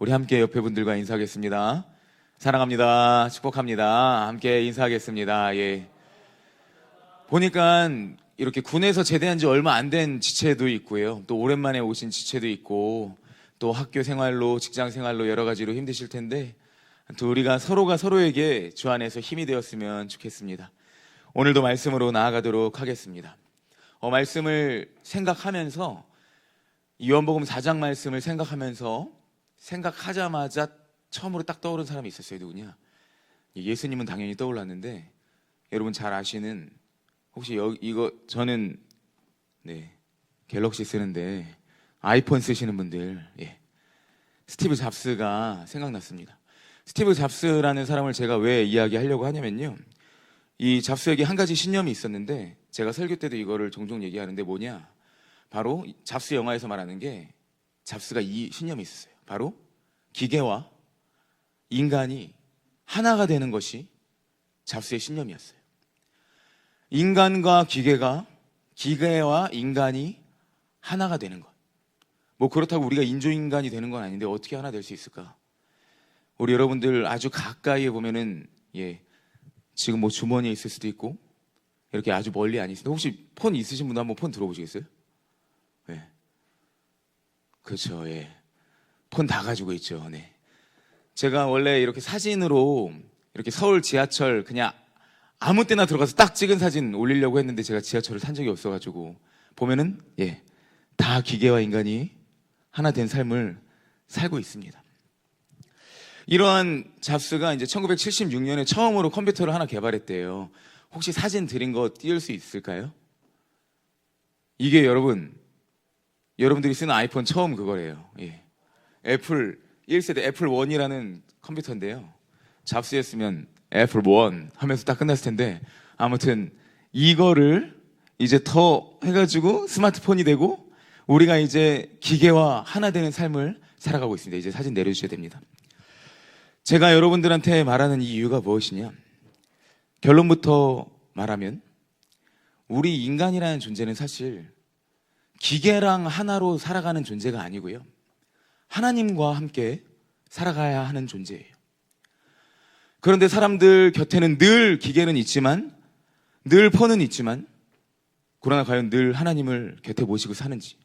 우리 함께 옆에 분들과 인사하겠습니다. 사랑합니다. 축복합니다. 함께 인사하겠습니다. 예. 보니까 이렇게 군에서 제대한 지 얼마 안 된 지체도 있고요. 또 오랜만에 오신 지체도 있고, 또 학교 생활로, 직장 생활로 여러 가지로 힘드실 텐데, 또 우리가 서로가 서로에게 주 안에서 힘이 되었으면 좋겠습니다. 오늘도 말씀으로 나아가도록 하겠습니다. 말씀을 생각하면서, 요한복음 4장 말씀을 생각하자마자 처음으로 딱 떠오른 사람이 있었어요. 누구냐? 예수님은 당연히 떠올랐는데, 여러분 잘 아시는, 혹시 이거 저는 갤럭시 쓰는데 아이폰 쓰시는 분들, 스티브 잡스가 생각났습니다. 스티브 잡스라는 사람을 제가 왜 이야기하려고 하냐면요, 이 잡스에게 한 가지 신념이 있었는데, 제가 설교 때도 이거를 종종 얘기하는데 뭐냐, 바로 잡스 영화에서 말하는 게 잡스가 이 신념이 있었어요. 바로 기계와 인간이 하나가 되는 것이 잡스의 신념이었어요. 인간과 기계와 인간이 하나가 되는 것. 뭐 그렇다고 우리가 인조인간이 되는 건 아닌데 어떻게 하나 될 수 있을까? 우리 여러분들 아주 가까이에 보면은, 지금 뭐 주머니에 있을 수도 있고, 이렇게 아주 멀리 안 있을 수도. 혹시 폰 있으신 분도 한번 폰 들어보시겠어요? 그렇죠. 폰 다 가지고 있죠. 제가 원래 이렇게 사진으로 이렇게 서울 지하철 그냥 아무 때나 들어가서 딱 찍은 사진 올리려고 했는데, 제가 지하철을 탄 적이 없어가지고 보면은 다 기계와 인간이 하나 된 삶을 살고 있습니다. 이러한 잡스가 이제 1976년에 처음으로 컴퓨터를 하나 개발했대요. 혹시 사진 드린 거 띄울 수 있을까요? 이게 여러분들이 쓰는 아이폰 처음 그거래요. 애플 1세대 애플 1이라는 컴퓨터인데요. 잡스였으면 애플 1 하면서 딱 끝났을 텐데, 아무튼 이거를 이제 더 해가지고 스마트폰이 되고 우리가 이제 기계와 하나 되는 삶을 살아가고 있습니다. 이제 사진 내려주셔야 됩니다. 제가 여러분들한테 말하는 이 이유가 무엇이냐, 결론부터 말하면 우리 인간이라는 존재는 사실 기계랑 하나로 살아가는 존재가 아니고요, 하나님과 함께 살아가야 하는 존재예요. 그런데 사람들 곁에는 늘 기계는 있지만, 늘 폰은 있지만, 그러나 과연 늘 하나님을 곁에 모시고 사는지,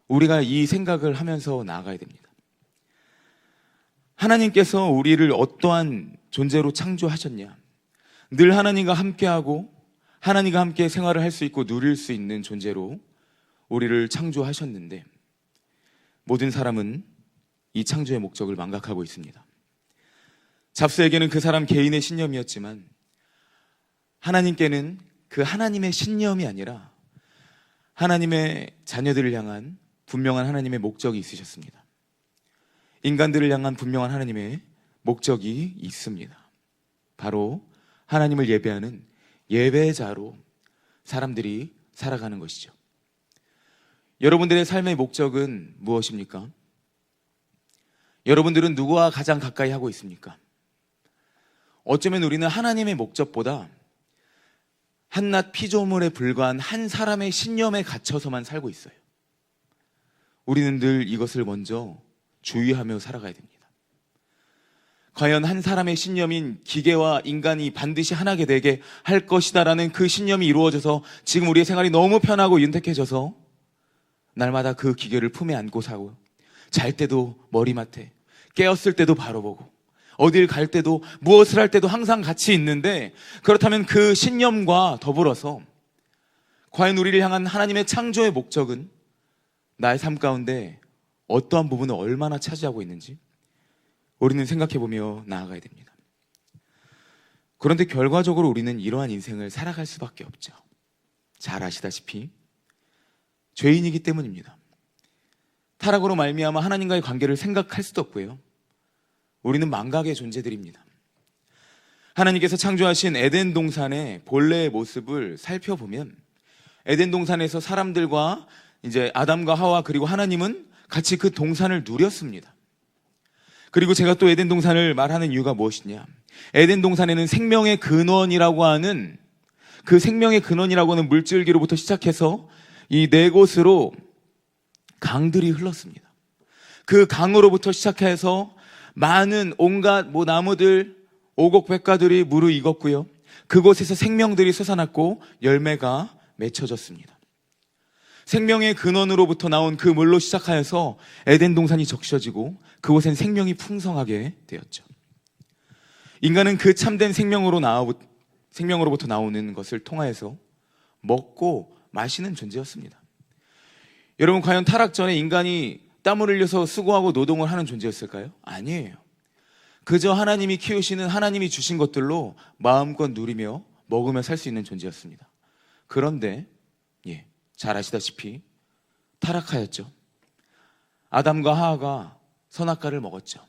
우리가 이 생각을 하면서 나아가야 됩니다. 하나님께서 우리를 어떠한 존재로 창조하셨냐, 늘 하나님과 함께하고 하나님과 함께 생활을 할 수 있고 누릴 수 있는 존재로 우리를 창조하셨는데, 모든 사람은 이 창조의 목적을 망각하고 있습니다. 잡스에게는 그 사람 개인의 신념이었지만, 하나님께는 그 하나님의 신념이 아니라 하나님의 자녀들을 향한 분명한 하나님의 목적이 있으셨습니다. 인간들을 향한 분명한 하나님의 목적이 있습니다. 바로 하나님을 예배하는 예배자로 사람들이 살아가는 것이죠. 여러분들의 삶의 목적은 무엇입니까? 여러분들은 누구와 가장 가까이 하고 있습니까? 어쩌면 우리는 하나님의 목적보다 한낱 피조물에 불과한 한 사람의 신념에 갇혀서만 살고 있어요. 우리는 늘 이것을 먼저 주의하며 살아가야 됩니다. 과연 한 사람의 신념인 기계와 인간이 반드시 하나게 되게 할 것이다라는 그 신념이 이루어져서 지금 우리의 생활이 너무 편하고 윤택해져서 날마다 그 기계를 품에 안고 사고, 잘 때도 머리맡에, 깨었을 때도 바로 보고, 어딜 갈 때도 무엇을 할 때도 항상 같이 있는데, 그렇다면 그 신념과 더불어서 과연 우리를 향한 하나님의 창조의 목적은 나의 삶 가운데 어떠한 부분을 얼마나 차지하고 있는지 우리는 생각해보며 나아가야 됩니다. 그런데 결과적으로 우리는 이러한 인생을 살아갈 수밖에 없죠. 잘 아시다시피 죄인이기 때문입니다. 타락으로 말미암아 하나님과의 관계를 생각할 수도 없고요, 우리는 망각의 존재들입니다. 하나님께서 창조하신 에덴 동산의 본래의 모습을 살펴보면, 에덴 동산에서 사람들과 이제 아담과 하와 그리고 하나님은 같이 그 동산을 누렸습니다. 그리고 제가 또 에덴 동산을 말하는 이유가 무엇이냐, 에덴 동산에는 생명의 근원이라고 하는, 그 생명의 근원이라고 하는 물줄기로부터 시작해서 이 네 곳으로 강들이 흘렀습니다. 그 강으로부터 시작해서 많은 온갖 나무들, 오곡백과들이 무르익었고요. 그곳에서 생명들이 솟아났고 열매가 맺혀졌습니다. 생명의 근원으로부터 나온 그 물로 시작하여서 에덴 동산이 적셔지고 그곳엔 생명이 풍성하게 되었죠. 인간은 그 참된 생명으로부터 나오는 것을 통하여서 먹고 마시는 존재였습니다. 여러분, 과연 타락 전에 인간이 땀을 흘려서 수고하고 노동을 하는 존재였을까요? 아니에요. 그저 하나님이 키우시는, 하나님이 주신 것들로 마음껏 누리며 먹으며 살 수 있는 존재였습니다. 그런데 잘 아시다시피 타락하였죠. 아담과 하와가 선악과를 먹었죠.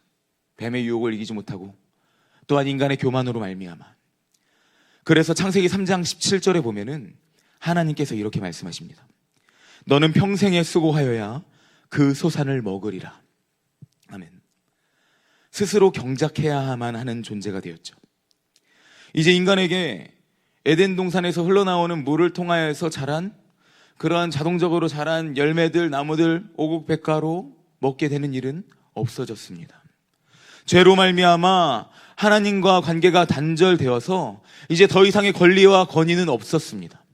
뱀의 유혹을 이기지 못하고, 또한 인간의 교만으로 말미암아. 그래서 창세기 3장 17절에 보면은 하나님께서 이렇게 말씀하십니다. 너는 평생에 수고하여야 그 소산을 먹으리라. 아멘. 스스로 경작해야만 하는 존재가 되었죠. 이제 인간에게 에덴 동산에서 흘러나오는 물을 통하여서 자란 그러한 자동적으로 자란 열매들, 나무들, 오곡백과로 먹게 되는 일은 없어졌습니다. 죄로 말미암아 하나님과 관계가 단절되어서 이제 더 이상의 권리와 권위는 없었습니다.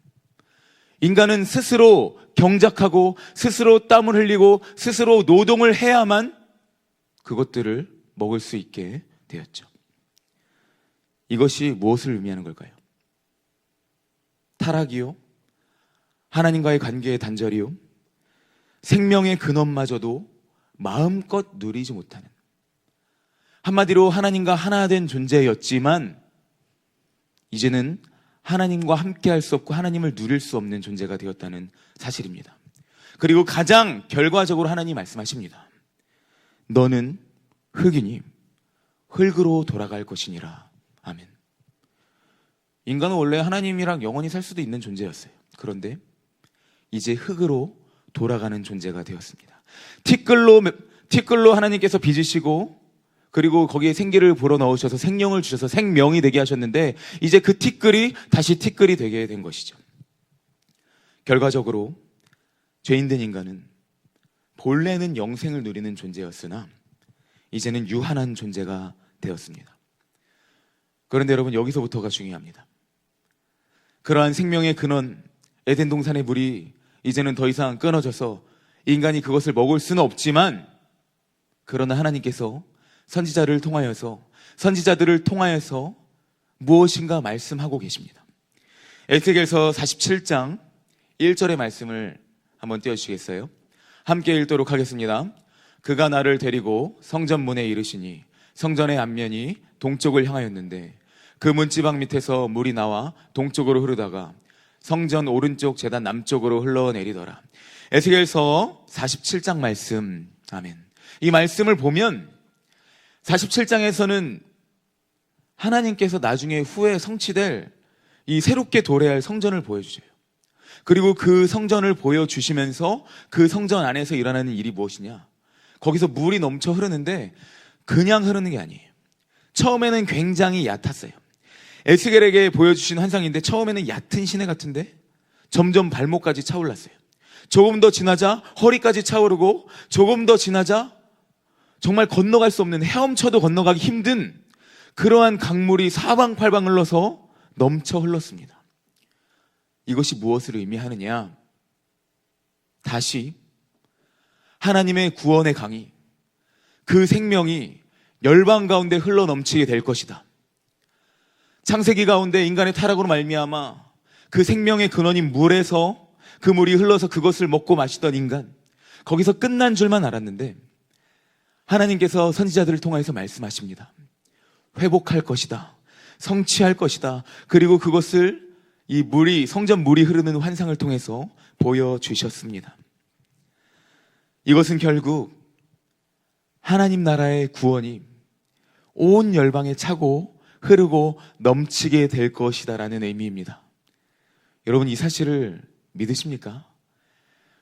인간은 스스로 경작하고 스스로 땀을 흘리고 스스로 노동을 해야만 그것들을 먹을 수 있게 되었죠. 이것이 무엇을 의미하는 걸까요? 타락이요? 하나님과의 관계의 단절이요? 생명의 근원마저도 마음껏 누리지 못하는, 한마디로 하나님과 하나 된 존재였지만 이제는 하나님과 함께 할 수 없고 하나님을 누릴 수 없는 존재가 되었다는 사실입니다. 그리고 가장 결과적으로 하나님이 말씀하십니다. 너는 흙이니 흙으로 돌아갈 것이니라. 아멘. 인간은 원래 하나님이랑 영원히 살 수도 있는 존재였어요. 그런데 이제 흙으로 돌아가는 존재가 되었습니다. 티끌로 하나님께서 빚으시고 그리고 거기에 생기를 불어넣으셔서 생명을 주셔서 생명이 되게 하셨는데 이제 그 티끌이 다시 티끌이 되게 된 것이죠. 결과적으로 죄인된 인간은 본래는 영생을 누리는 존재였으나 이제는 유한한 존재가 되었습니다. 그런데 여러분, 여기서부터가 중요합니다. 그러한 생명의 근원 에덴 동산의 물이 이제는 더 이상 끊어져서 인간이 그것을 먹을 수는 없지만, 그러나 하나님께서 선지자들을 통하여서 무엇인가 말씀하고 계십니다. 에스겔서 47장 1절의 말씀을 한번 띄워주시겠어요? 함께 읽도록 하겠습니다. 그가 나를 데리고 성전 문에 이르시니 성전의 앞면이 동쪽을 향하였는데 그 문지방 밑에서 물이 나와 동쪽으로 흐르다가 성전 오른쪽 제단 남쪽으로 흘러내리더라. 에스겔서 47장 말씀. 아멘. 이 말씀을 보면 47장에서는 하나님께서 나중에 후에 성취될 이 새롭게 도래할 성전을 보여주셔요. 그리고 그 성전을 보여주시면서 그 성전 안에서 일어나는 일이 무엇이냐? 거기서 물이 넘쳐 흐르는데 그냥 흐르는 게 아니에요. 처음에는 굉장히 얕았어요. 에스겔에게 보여주신 환상인데 처음에는 얕은 시내 같은데 점점 발목까지 차올랐어요. 조금 더 지나자 허리까지 차오르고 조금 더 지나자 정말 건너갈 수 없는, 헤엄쳐도 건너가기 힘든 그러한 강물이 사방팔방 흘러서 넘쳐 흘렀습니다. 이것이 무엇을 의미하느냐? 다시 하나님의 구원의 강이, 그 생명이 열방 가운데 흘러넘치게 될 것이다. 창세기 가운데 인간의 타락으로 말미암아 그 생명의 근원인 물에서 그 물이 흘러서 그것을 먹고 마시던 인간, 거기서 끝난 줄만 알았는데 하나님께서 선지자들을 통해서 말씀하십니다. 회복할 것이다. 성취할 것이다. 그리고 그것을 이 물이, 성전 물이 흐르는 환상을 통해서 보여주셨습니다. 이것은 결국 하나님 나라의 구원이 온 열방에 차고 흐르고 넘치게 될 것이다라는 의미입니다. 여러분, 이 사실을 믿으십니까?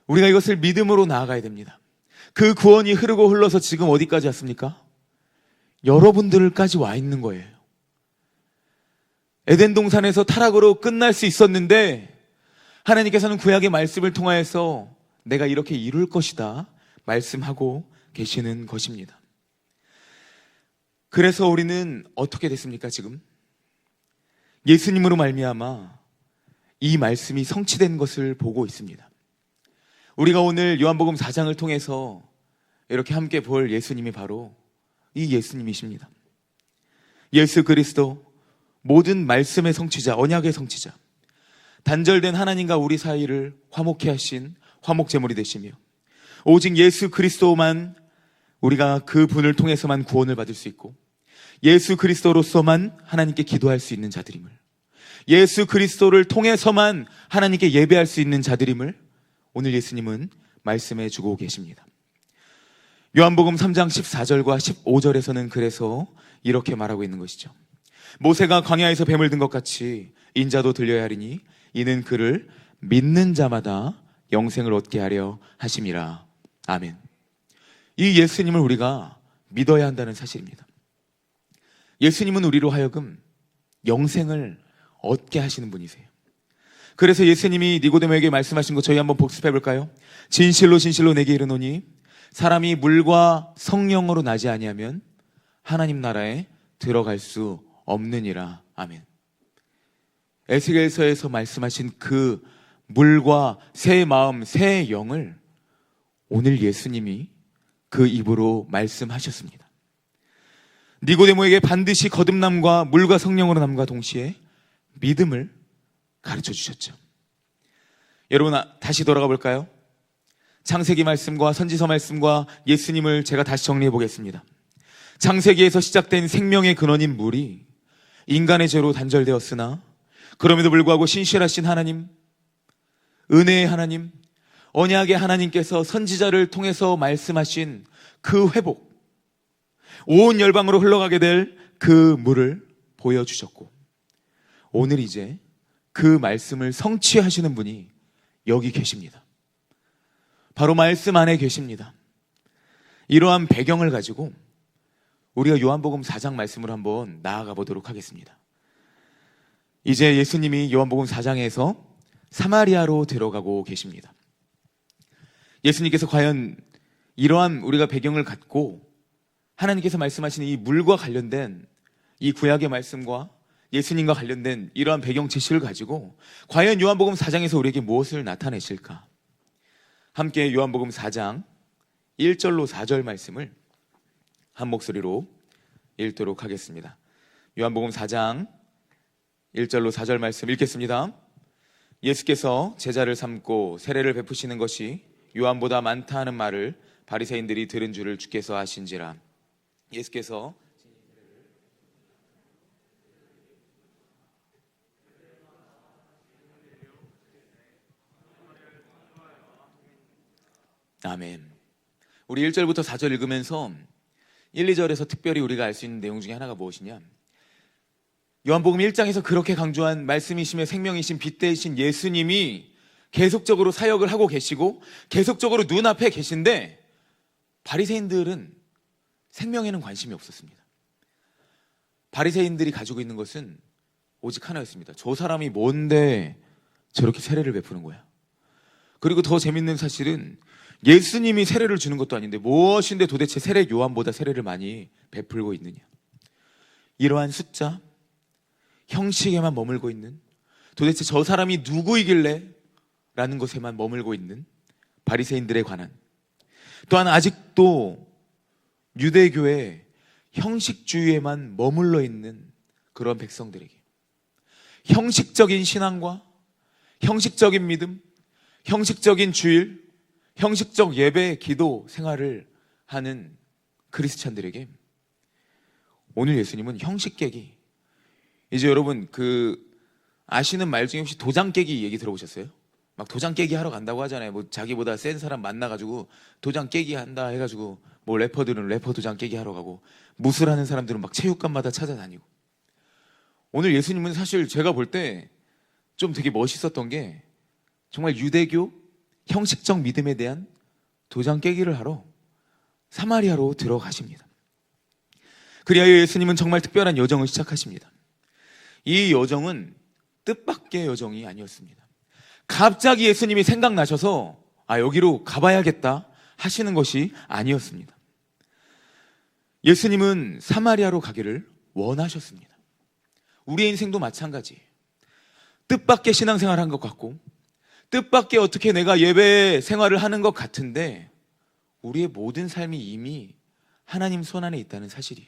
우리가 이것을 믿음으로 나아가야 됩니다. 그 구원이 흐르고 흘러서 지금 어디까지 왔습니까? 여러분들까지 와 있는 거예요. 에덴 동산에서 타락으로 끝날 수 있었는데 하나님께서는 구약의 말씀을 통하여서 내가 이렇게 이룰 것이다 말씀하고 계시는 것입니다. 그래서 우리는 어떻게 됐습니까? 지금 예수님으로 말미암아 이 말씀이 성취된 것을 보고 있습니다. 우리가 오늘 요한복음 4장을 통해서 이렇게 함께 볼 예수님이 바로 이 예수님이십니다. 예수 그리스도, 모든 말씀의 성취자, 언약의 성취자, 단절된 하나님과 우리 사이를 화목케 하신 화목제물이 되시며, 오직 예수 그리스도만, 우리가 그 분을 통해서만 구원을 받을 수 있고, 예수 그리스도로서만 하나님께 기도할 수 있는 자들임을, 예수 그리스도를 통해서만 하나님께 예배할 수 있는 자들임을 오늘 예수님은 말씀해 주고 계십니다. 요한복음 3장 14절과 15절에서는 그래서 이렇게 말하고 있는 것이죠. 모세가 광야에서 뱀을 든 것 같이 인자도 들려야 하리니 이는 그를 믿는 자마다 영생을 얻게 하려 하심이라. 아멘. 이 예수님을 우리가 믿어야 한다는 사실입니다. 예수님은 우리로 하여금 영생을 얻게 하시는 분이세요. 그래서 예수님이 니고데모에게 말씀하신 거 저희 한번 복습해 볼까요? 진실로 진실로 내게 이르노니 사람이 물과 성령으로 나지 아니하면 하나님 나라에 들어갈 수 없느니라. 아멘. 에스겔서에서 말씀하신 그 물과 새 마음, 새 영을 오늘 예수님이 그 입으로 말씀하셨습니다. 니고데모에게 반드시 거듭남과 물과 성령으로 남과 동시에 믿음을 가르쳐 주셨죠. 여러분, 다시 돌아가 볼까요? 창세기 말씀과 선지서 말씀과 예수님을 제가 다시 정리해 보겠습니다. 창세기에서 시작된 생명의 근원인 물이 인간의 죄로 단절되었으나 그럼에도 불구하고 신실하신 하나님, 은혜의 하나님, 언약의 하나님께서 선지자를 통해서 말씀하신 그 회복, 온 열방으로 흘러가게 될 그 물을 보여주셨고, 오늘 이제 그 말씀을 성취하시는 분이 여기 계십니다. 바로 말씀 안에 계십니다. 이러한 배경을 가지고 우리가 요한복음 4장 말씀으로 한번 나아가 보도록 하겠습니다. 이제 예수님이 요한복음 4장에서 사마리아로 들어가고 계십니다. 예수님께서 과연 이러한 우리가 배경을 갖고 하나님께서 말씀하시는 이 물과 관련된 이 구약의 말씀과 예수님과 관련된 이러한 배경 지식을 가지고 과연 요한복음 4장에서 우리에게 무엇을 나타내실까? 함께 요한복음 4장 1절로 4절 말씀을 한 목소리로 읽도록 하겠습니다. 요한복음 4장 1절로 4절 말씀 읽겠습니다. 예수께서 제자를 삼고 세례를 베푸시는 것이 요한보다 많다 하는 말을 바리새인들이 들은 줄을 주께서 아신지라. 예수께서 아멘. 우리 1절부터 4절 읽으면서 1, 2절에서 특별히 우리가 알 수 있는 내용 중에 하나가 무엇이냐? 요한복음 1장에서 그렇게 강조한 말씀이시며 생명이신 빛 되신 예수님이 계속적으로 사역을 하고 계시고 계속적으로 눈앞에 계신데 바리새인들은 생명에는 관심이 없었습니다. 바리새인들이 가지고 있는 것은 오직 하나였습니다. 저 사람이 뭔데 저렇게 세례를 베푸는 거야? 그리고 더 재밌는 사실은 예수님이 세례를 주는 것도 아닌데 무엇인데 도대체 세례 요한보다 세례를 많이 베풀고 있느냐? 이러한 숫자, 형식에만 머물고 있는, 도대체 저 사람이 누구이길래? 라는 것에만 머물고 있는 바리새인들에 관한, 또한 아직도 유대교의 형식주의에만 머물러 있는 그런 백성들에게 형식적인 신앙과 형식적인 믿음, 형식적인 주일, 형식적 예배, 기도 생활을 하는 크리스찬들에게 오늘 예수님은 형식 깨기, 이제 여러분 아시는 말 중에 혹시 도장 깨기 얘기 들어보셨어요? 막 도장 깨기 하러 간다고 하잖아요. 뭐 자기보다 센 사람 만나가지고 도장 깨기 한다 해가지고 뭐 래퍼들은 래퍼 도장 깨기 하러 가고 무술하는 사람들은 막 체육관마다 찾아다니고. 오늘 예수님은 사실 제가 볼 때 좀 되게 멋있었던 게 정말 유대교 형식적 믿음에 대한 도장 깨기를 하러 사마리아로 들어가십니다. 그리하여 예수님은 정말 특별한 여정을 시작하십니다. 이 여정은 뜻밖의 여정이 아니었습니다. 갑자기 예수님이 생각나셔서 여기로 가봐야겠다 하시는 것이 아니었습니다. 예수님은 사마리아로 가기를 원하셨습니다. 우리의 인생도 마찬가지. 뜻밖의 신앙생활을 한 것 같고, 뜻밖의 어떻게 내가 예배 생활을 하는 것 같은데, 우리의 모든 삶이 이미 하나님 손 안에 있다는 사실이,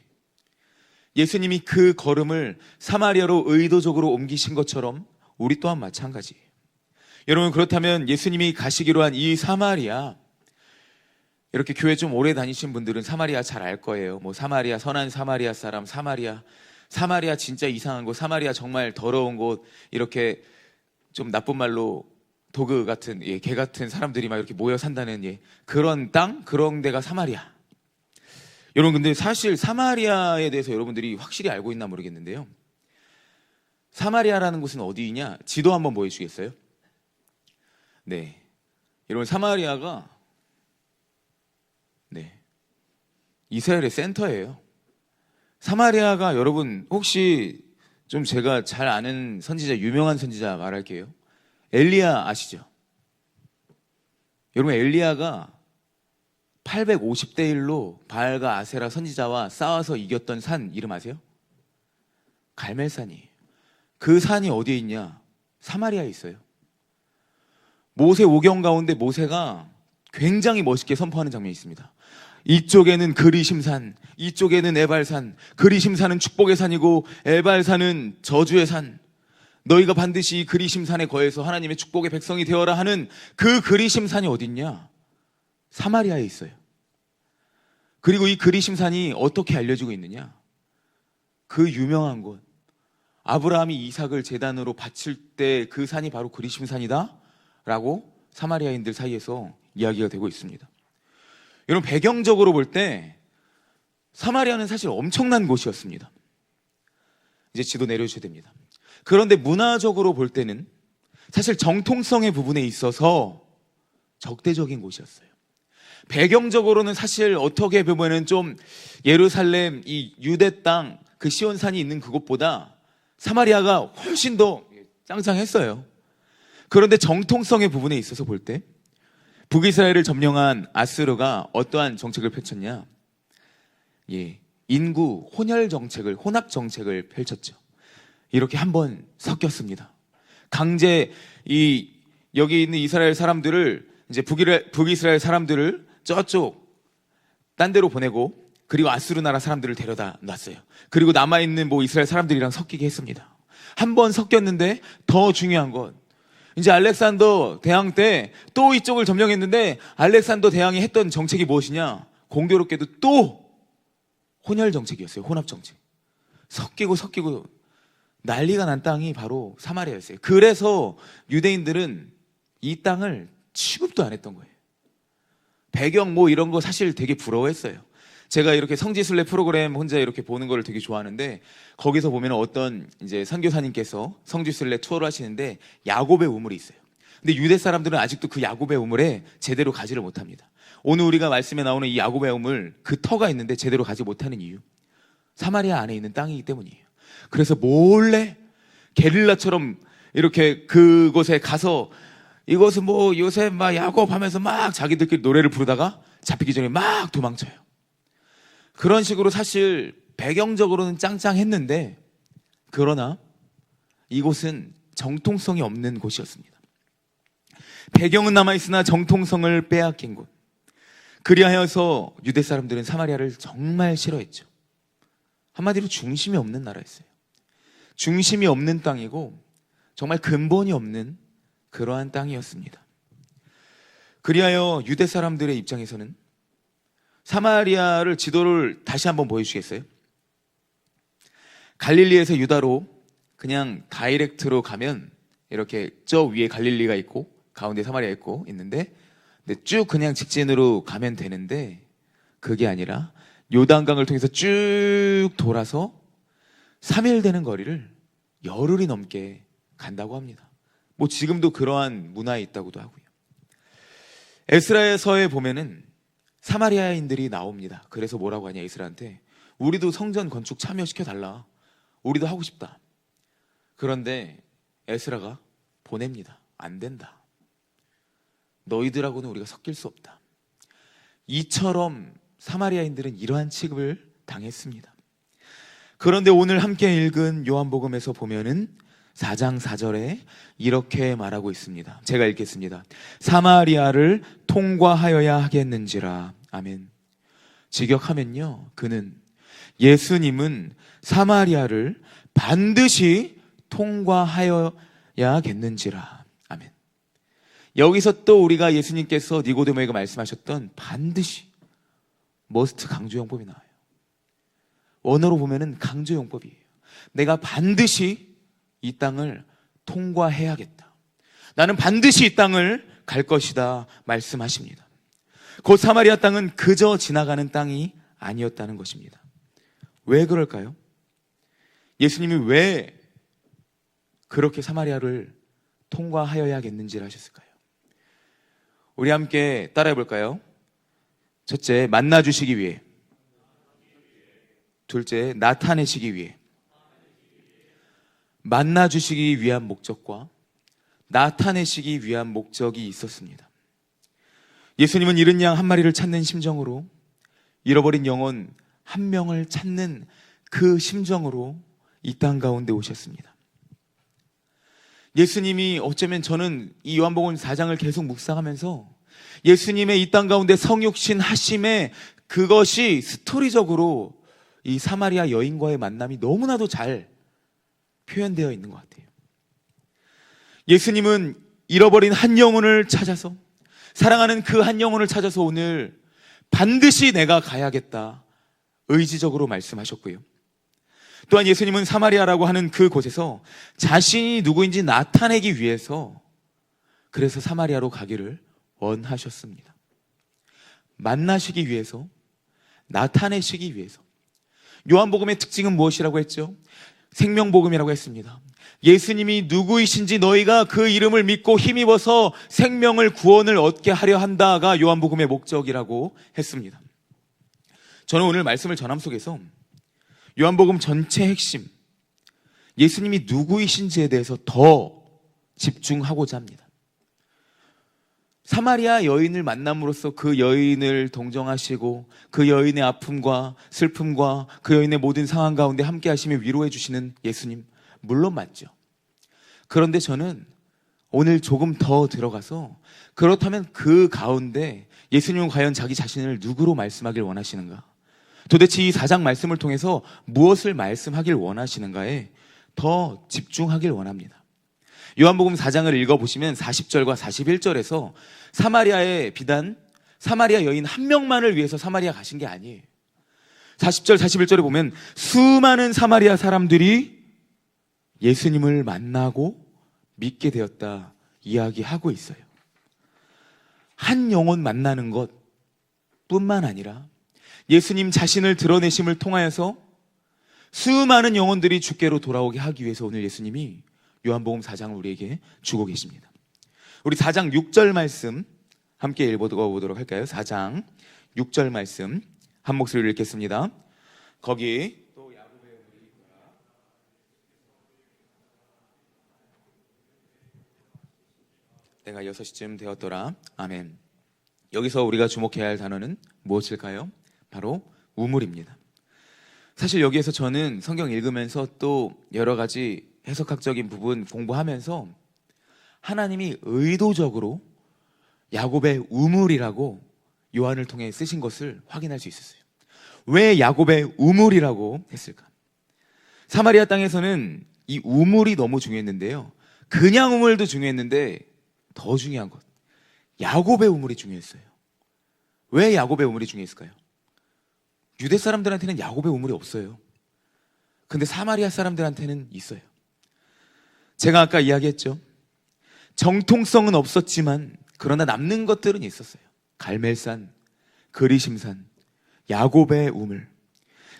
예수님이 그 걸음을 사마리아로 의도적으로 옮기신 것처럼 우리 또한 마찬가지. 여러분, 그렇다면 예수님이 가시기로 한 이 사마리아, 이렇게 교회 좀 오래 다니신 분들은 사마리아 잘 알 거예요. 뭐 사마리아, 선한 사마리아 사람, 사마리아 진짜 이상한 곳, 사마리아 정말 더러운 곳, 이렇게 좀 나쁜 말로 도그 같은, 개 같은 사람들이 막 이렇게 모여 산다는 그런 땅, 그런 데가 사마리아. 여러분, 근데 사실 사마리아에 대해서 여러분들이 확실히 알고 있나 모르겠는데요. 사마리아라는 곳은 어디이냐? 지도 한번 보여주시겠어요? 네. 여러분, 사마리아가 이스라엘의 센터예요. 사마리아가, 여러분 혹시 좀 제가 잘 아는 선지자, 유명한 선지자 말할게요. 엘리야 아시죠? 여러분, 엘리야가 850대 1로 바알과 아세라 선지자와 싸워서 이겼던 산 이름 아세요? 갈멜산이에요. 그 산이 어디에 있냐? 사마리아에 있어요. 모세 오경 가운데 모세가 굉장히 멋있게 선포하는 장면이 있습니다. 이쪽에는 그리심산, 이쪽에는 에발산. 그리심산은 축복의 산이고 에발산은 저주의 산. 너희가 반드시 이 그리심산에 거해서 하나님의 축복의 백성이 되어라 하는 그 그리심산이 어딨냐? 사마리아에 있어요. 그리고 이 그리심산이 어떻게 알려지고 있느냐? 그 유명한 곳, 아브라함이 이삭을 제단으로 바칠 때 그 산이 바로 그리심산이다 라고 사마리아인들 사이에서 이야기가 되고 있습니다. 여러분, 배경적으로 볼 때 사마리아는 사실 엄청난 곳이었습니다. 이제 지도 내려주셔야 됩니다. 그런데 문화적으로 볼 때는 사실 정통성의 부분에 있어서 적대적인 곳이었어요. 배경적으로는 사실 어떻게 보면은 좀 예루살렘, 이 유대 땅, 그 시온산이 있는 그곳보다 사마리아가 훨씬 더 짱짱했어요. 그런데 정통성의 부분에 있어서 볼 때 북이스라엘을 점령한 아수르가 어떠한 정책을 펼쳤냐? 인구 혼혈 정책을, 혼합 정책을 펼쳤죠. 이렇게 한번 섞였습니다. 강제 여기 있는 이스라엘 사람들을, 이제 북이스라엘 사람들을 저쪽 딴 데로 보내고, 그리고 아수르 나라 사람들을 데려다 놨어요. 그리고 남아있는 이스라엘 사람들이랑 섞이게 했습니다. 한번 섞였는데 더 중요한 건, 이제 알렉산더 대왕 때 또 이쪽을 점령했는데 알렉산더 대왕이 했던 정책이 무엇이냐? 공교롭게도 또 혼혈 정책이었어요. 혼합 정책. 섞이고 난리가 난 땅이 바로 사마리아였어요. 그래서 유대인들은 이 땅을 취급도 안 했던 거예요. 배경 이런 거 사실 되게 부러워했어요. 제가 이렇게 성지순례 프로그램 혼자 이렇게 보는 거를 되게 좋아하는데, 거기서 보면 어떤 이제 선교사님께서 성지순례 투어를 하시는데 야곱의 우물이 있어요. 근데 유대 사람들은 아직도 그 야곱의 우물에 제대로 가지를 못합니다. 오늘 우리가 말씀에 나오는 이 야곱의 우물, 그 터가 있는데 제대로 가지 못하는 이유, 사마리아 안에 있는 땅이기 때문이에요. 그래서 몰래 게릴라처럼 이렇게 그곳에 가서, 이것은 요셉 야곱 하면서 막 자기들끼리 노래를 부르다가 잡히기 전에 막 도망쳐요. 그런 식으로 사실 배경적으로는 짱짱했는데, 그러나 이곳은 정통성이 없는 곳이었습니다. 배경은 남아있으나 정통성을 빼앗긴 곳. 그리하여서 유대 사람들은 사마리아를 정말 싫어했죠. 한마디로 중심이 없는 나라였어요. 중심이 없는 땅이고 정말 근본이 없는 그러한 땅이었습니다. 그리하여 유대 사람들의 입장에서는 사마리아를, 지도를 다시 한번 보여주시겠어요? 갈릴리에서 유다로 그냥 다이렉트로 가면 이렇게 저 위에 갈릴리가 있고 가운데 사마리아 있는데 쭉 그냥 직진으로 가면 되는데, 그게 아니라 요단강을 통해서 쭉 돌아서 3일 되는 거리를 열흘이 넘게 간다고 합니다. 지금도 그러한 문화에 있다고도 하고요. 에스라서에 보면은 사마리아인들이 나옵니다. 그래서 뭐라고 하냐, 에스라한테 우리도 성전 건축 참여시켜달라, 우리도 하고 싶다. 그런데 에스라가 보냅니다. 안 된다. 너희들하고는 우리가 섞일 수 없다. 이처럼 사마리아인들은 이러한 취급을 당했습니다. 그런데 오늘 함께 읽은 요한복음에서 보면은 4장 4절에 이렇게 말하고 있습니다. 제가 읽겠습니다. 사마리아를 통과하여야 하겠는지라. 아멘. 직역하면요, 예수님은 사마리아를 반드시 통과하여야겠는지라. 아멘. 여기서 또 우리가 예수님께서 니고데모에게 말씀하셨던 반드시, 머스트 강조용법이 나와요. 원어로 보면은 강조용법이에요. 내가 반드시 이 땅을 통과해야겠다. 나는 반드시 이 땅을 갈 것이다 말씀하십니다. 곧 사마리아 땅은 그저 지나가는 땅이 아니었다는 것입니다. 왜 그럴까요? 예수님이 왜 그렇게 사마리아를 통과하여야겠는지를 하셨을까요? 우리 함께 따라해 볼까요? 첫째, 만나주시기 위해. 둘째, 나타내시기 위해. 만나주시기 위한 목적과 나타내시기 위한 목적이 있었습니다. 예수님은 잃은 양 한 마리를 찾는 심정으로, 잃어버린 영혼 한 명을 찾는 그 심정으로 이 땅 가운데 오셨습니다. 예수님이, 어쩌면 저는 이 요한복음 4장을 계속 묵상하면서 예수님의 이 땅 가운데 성육신 하심의 그것이 스토리적으로 이 사마리아 여인과의 만남이 너무나도 잘 표현되어 있는 것 같아요. 예수님은 잃어버린 한 영혼을 찾아서, 사랑하는 그 한 영혼을 찾아서 오늘 반드시 내가 가야겠다 의지적으로 말씀하셨고요. 또한 예수님은 사마리아라고 하는 그 곳에서 자신이 누구인지 나타내기 위해서, 그래서 사마리아로 가기를 원하셨습니다. 만나시기 위해서, 나타내시기 위해서. 요한복음의 특징은 무엇이라고 했죠? 생명복음이라고 했습니다. 예수님이 누구이신지 너희가 그 이름을 믿고 힘입어서 생명을, 구원을 얻게 하려 한다가 요한복음의 목적이라고 했습니다. 저는 오늘 말씀을 전함 속에서 요한복음 전체 핵심, 예수님이 누구이신지에 대해서 더 집중하고자 합니다. 사마리아 여인을 만남으로써 그 여인을 동정하시고 그 여인의 아픔과 슬픔과 그 여인의 모든 상황 가운데 함께 하시며 위로해 주시는 예수님, 물론 맞죠. 그런데 저는 오늘 조금 더 들어가서, 그렇다면 그 가운데 예수님은 과연 자기 자신을 누구로 말씀하길 원하시는가? 도대체 이 4장 말씀을 통해서 무엇을 말씀하길 원하시는가에 더 집중하길 원합니다. 요한복음 4장을 읽어보시면 40절과 41절에서 사마리아의 비단, 사마리아 여인 한 명만을 위해서 사마리아 가신 게 아니에요. 40절, 41절에 보면 수많은 사마리아 사람들이 예수님을 만나고 믿게 되었다 이야기하고 있어요. 한 영혼 만나는 것 뿐만 아니라 예수님 자신을 드러내심을 통하여서 수많은 영혼들이 주께로 돌아오게 하기 위해서 오늘 예수님이 요한복음 4장을 우리에게 주고 계십니다. 우리 4장 6절 말씀 함께 읽어보도록 할까요? 4장 6절 말씀 한 목소리로 읽겠습니다. 거기 또 야곱의 우물이 있더라. 때가 6시쯤 되었더라. 아멘. 여기서 우리가 주목해야 할 단어는 무엇일까요? 바로 우물입니다. 사실 여기에서 저는 성경 읽으면서 또 여러 가지 해석학적인 부분 공부하면서 하나님이 의도적으로 야곱의 우물이라고 요한을 통해 쓰신 것을 확인할 수 있었어요. 왜 야곱의 우물이라고 했을까? 사마리아 땅에서는 이 우물이 너무 중요했는데요, 그냥 우물도 중요했는데 더 중요한 것, 야곱의 우물이 중요했어요. 왜 야곱의 우물이 중요했을까요? 유대 사람들한테는 야곱의 우물이 없어요. 근데 사마리아 사람들한테는 있어요. 제가 아까 이야기했죠. 정통성은 없었지만 그러나 남는 것들은 있었어요. 갈멜산, 그리심산, 야곱의 우물.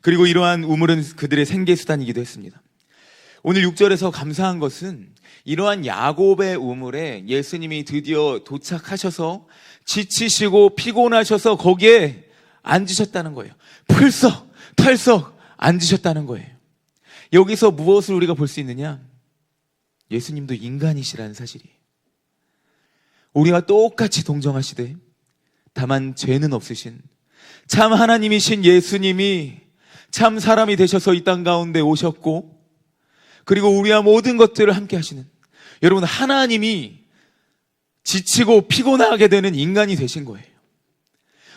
그리고 이러한 우물은 그들의 생계수단이기도 했습니다. 오늘 6절에서 감사한 것은 이러한 야곱의 우물에 예수님이 드디어 도착하셔서 지치시고 피곤하셔서 거기에 앉으셨다는 거예요. 털썩 앉으셨다는 거예요. 여기서 무엇을 우리가 볼 수 있느냐? 예수님도 인간이시라는 사실이에요. 우리와 똑같이 동정하시되 다만 죄는 없으신 참 하나님이신 예수님이 참 사람이 되셔서 이 땅 가운데 오셨고, 그리고 우리와 모든 것들을 함께 하시는, 여러분, 하나님이 지치고 피곤하게 되는 인간이 되신 거예요.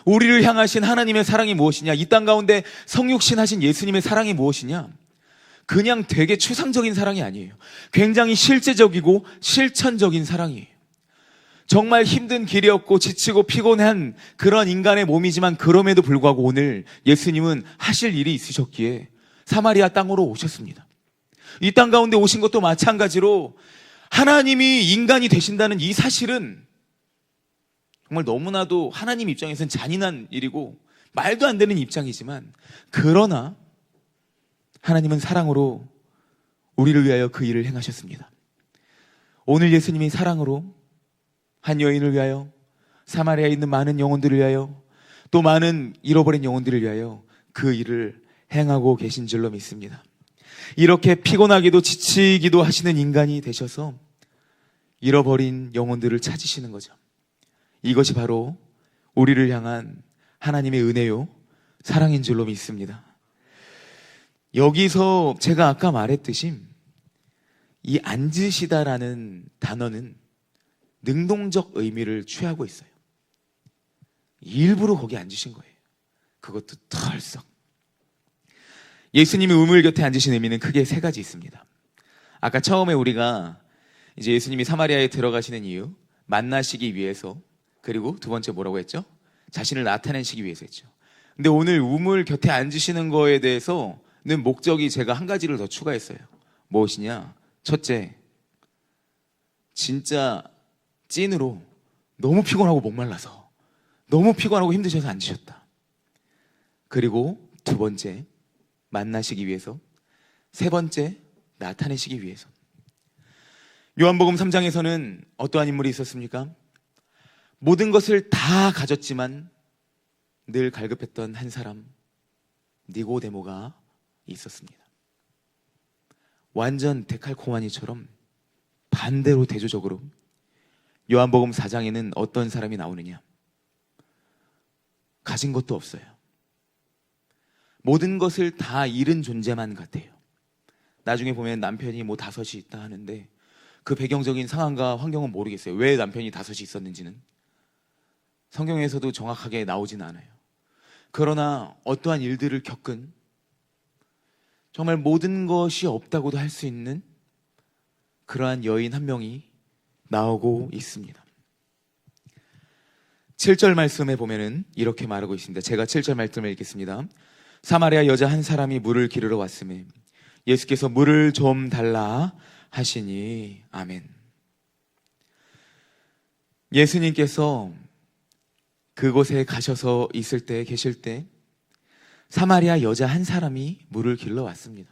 우리를 향하신 하나님의 사랑이 무엇이냐? 이 땅 가운데 성육신 하신 예수님의 사랑이 무엇이냐? 그냥 되게 추상적인 사랑이 아니에요. 굉장히 실제적이고 실천적인 사랑이에요. 정말 힘든 길이었고 지치고 피곤한 그런 인간의 몸이지만, 그럼에도 불구하고 오늘 예수님은 하실 일이 있으셨기에 사마리아 땅으로 오셨습니다. 이 땅 가운데 오신 것도 마찬가지로 하나님이 인간이 되신다는 이 사실은 정말 너무나도 하나님 입장에서는 잔인한 일이고 말도 안 되는 입장이지만, 그러나 하나님은 사랑으로 우리를 위하여 그 일을 행하셨습니다. 오늘 예수님이 사랑으로 한 여인을 위하여, 사마리아에 있는 많은 영혼들을 위하여, 또 많은 잃어버린 영혼들을 위하여 그 일을 행하고 계신 줄로 믿습니다. 이렇게 피곤하기도 지치기도 하시는 인간이 되셔서 잃어버린 영혼들을 찾으시는 거죠. 이것이 바로 우리를 향한 하나님의 은혜요, 사랑인 줄로 믿습니다. 여기서 제가 아까 말했듯이 이 앉으시다라는 단어는 능동적 의미를 취하고 있어요. 일부러 거기 앉으신 거예요. 그것도 털썩. 예수님이 우물 곁에 앉으신 의미는 크게 세 가지 있습니다. 아까 처음에 우리가 이제 예수님이 사마리아에 들어가시는 이유, 만나시기 위해서, 그리고 두 번째 뭐라고 했죠? 자신을 나타내시기 위해서 했죠. 근데 오늘 우물 곁에 앉으시는 거에 대해서는 목적이 제가 한 가지를 더 추가했어요. 무엇이냐? 첫째, 진짜 찐으로 너무 피곤하고 목말라서, 너무 피곤하고 힘드셔서 앉으셨다. 그리고 두 번째, 만나시기 위해서. 세 번째, 나타내시기 위해서. 요한복음 3장에서는 어떠한 인물이 있었습니까? 모든 것을 다 가졌지만 늘 갈급했던 한 사람, 니고데모가 있었습니다. 완전 데칼코마니처럼 반대로 대조적으로 요한복음 4장에는 어떤 사람이 나오느냐? 가진 것도 없어요. 모든 것을 다 잃은 존재만 같아요. 나중에 보면 남편이 뭐 5이 있다 하는데 그 배경적인 상황과 환경은 모르겠어요. 왜 남편이 5이 있었는지는 성경에서도 정확하게 나오진 않아요. 그러나 어떠한 일들을 겪은, 정말 모든 것이 없다고도 할 수 있는 그러한 여인 한 명이 나오고 있습니다. 7절 말씀에 보면은 이렇게 말하고 있습니다. 제가 7절 말씀을 읽겠습니다. 사마리아 여자 한 사람이 물을 기르러 왔음에 예수께서 물을 좀 달라 하시니. 아멘. 예수님께서 그곳에 가셔서 있을 때, 계실 때 사마리아 여자 한 사람이 물을 길러 왔습니다.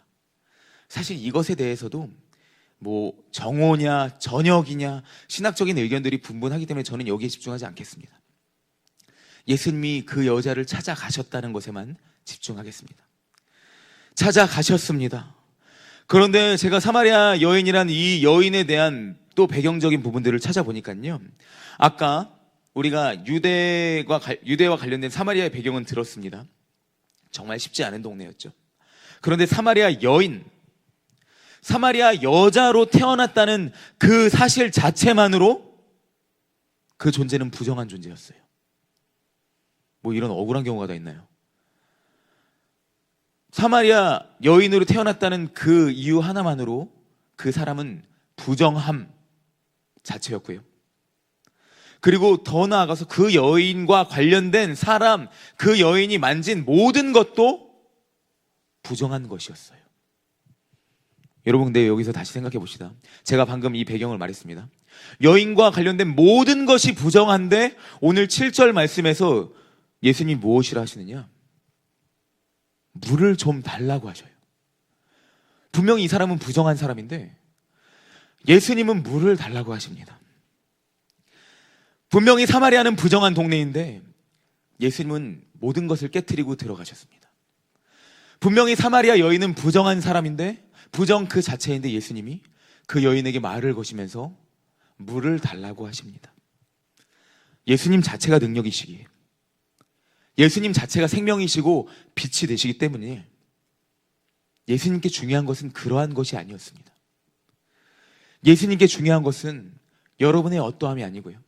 사실 이것에 대해서도 뭐 정오냐 전역이냐 신학적인 의견들이 분분하기 때문에 저는 여기에 집중하지 않겠습니다. 예수님이 그 여자를 찾아가셨다는 것에만 집중하겠습니다. 찾아가셨습니다. 그런데 제가 사마리아 여인이란 이 여인에 대한 또 배경적인 부분들을 찾아보니까요, 아까 우리가 유대와 관련된 사마리아의 배경은 들었습니다. 정말 쉽지 않은 동네였죠. 그런데 사마리아 여인, 사마리아 여자로 태어났다는 그 사실 자체만으로 그 존재는 부정한 존재였어요. 뭐 이런 억울한 경우가 다 있나요? 사마리아 여인으로 태어났다는 그 이유 하나만으로 그 사람은 부정함 자체였고요. 그리고 더 나아가서 그 여인과 관련된 사람, 그 여인이 만진 모든 것도 부정한 것이었어요. 여러분, 근데 여기서 다시 생각해 봅시다. 제가 방금 이 배경을 말했습니다. 여인과 관련된 모든 것이 부정한데 오늘 7절 말씀에서 예수님이 무엇이라 하시느냐? 물을 좀 달라고 하셔요. 분명히 이 사람은 부정한 사람인데 예수님은 물을 달라고 하십니다. 분명히 사마리아는 부정한 동네인데 예수님은 모든 것을 깨트리고 들어가셨습니다. 분명히 사마리아 여인은 부정한 사람인데, 부정 그 자체인데 예수님이 그 여인에게 말을 거시면서 물을 달라고 하십니다. 예수님 자체가 능력이시기에, 예수님 자체가 생명이시고 빛이 되시기 때문에 예수님께 중요한 것은 그러한 것이 아니었습니다. 예수님께 중요한 것은 여러분의 어떠함이 아니고요.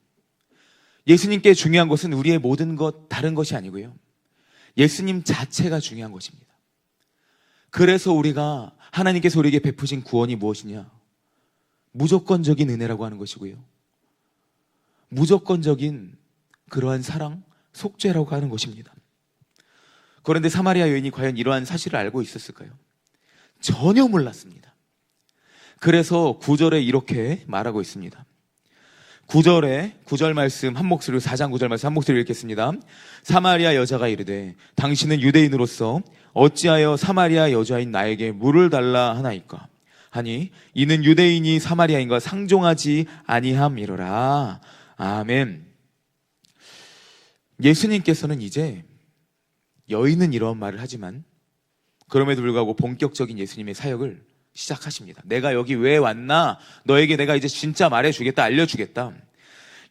예수님께 중요한 것은 우리의 모든 것, 다른 것이 아니고요. 예수님 자체가 중요한 것입니다. 그래서 우리가 하나님께서 우리에게 베푸신 구원이 무엇이냐? 무조건적인 은혜라고 하는 것이고요. 무조건적인 그러한 사랑, 속죄라고 하는 것입니다. 그런데 사마리아 여인이 과연 이러한 사실을 알고 있었을까요? 전혀 몰랐습니다. 그래서 9절에 이렇게 말하고 있습니다. 9절 말씀 한 목소리로 4장 9절 말씀 한 목소리로 읽겠습니다. 사마리아 여자가 이르되 당신은 유대인으로서 어찌하여 사마리아 여자인 나에게 물을 달라 하나이까 하니 이는 유대인이 사마리아인과 상종하지 아니함이로라. 아멘. 예수님께서는 이제 여인은 이런 말을 하지만 그럼에도 불구하고 본격적인 예수님의 사역을 시작하십니다. 내가 여기 왜 왔나? 너에게 내가 이제 진짜 말해주겠다, 알려주겠다.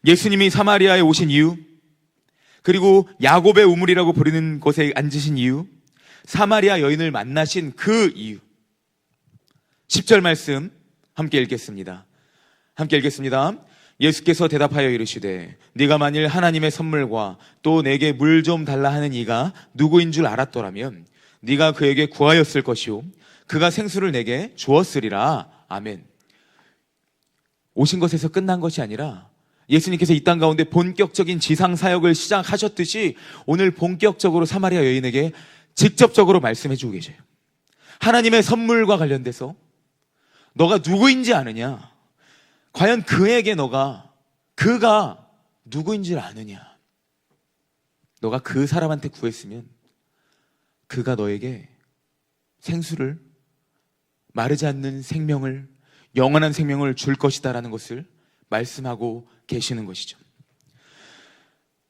예수님이 사마리아에 오신 이유, 그리고 야곱의 우물이라고 부르는 곳에 앉으신 이유, 사마리아 여인을 만나신 그 이유. 10절 말씀 함께 읽겠습니다. 함께 읽겠습니다. 예수께서 대답하여 이르시되 네가 만일 하나님의 선물과 또 내게 물 좀 달라 하는 이가 누구인 줄 알았더라면 네가 그에게 구하였을 것이요 그가 생수를 내게 주었으리라. 아멘. 오신 것에서 끝난 것이 아니라 예수님께서 이 땅 가운데 본격적인 지상 사역을 시작하셨듯이 오늘 본격적으로 사마리아 여인에게 직접적으로 말씀해 주고 계셔요. 하나님의 선물과 관련돼서 너가 누구인지 아느냐? 과연 그가 누구인지 아느냐? 너가 그 사람한테 구했으면 그가 너에게 생수를, 마르지 않는 생명을, 영원한 생명을 줄 것이다라는 것을 말씀하고 계시는 것이죠.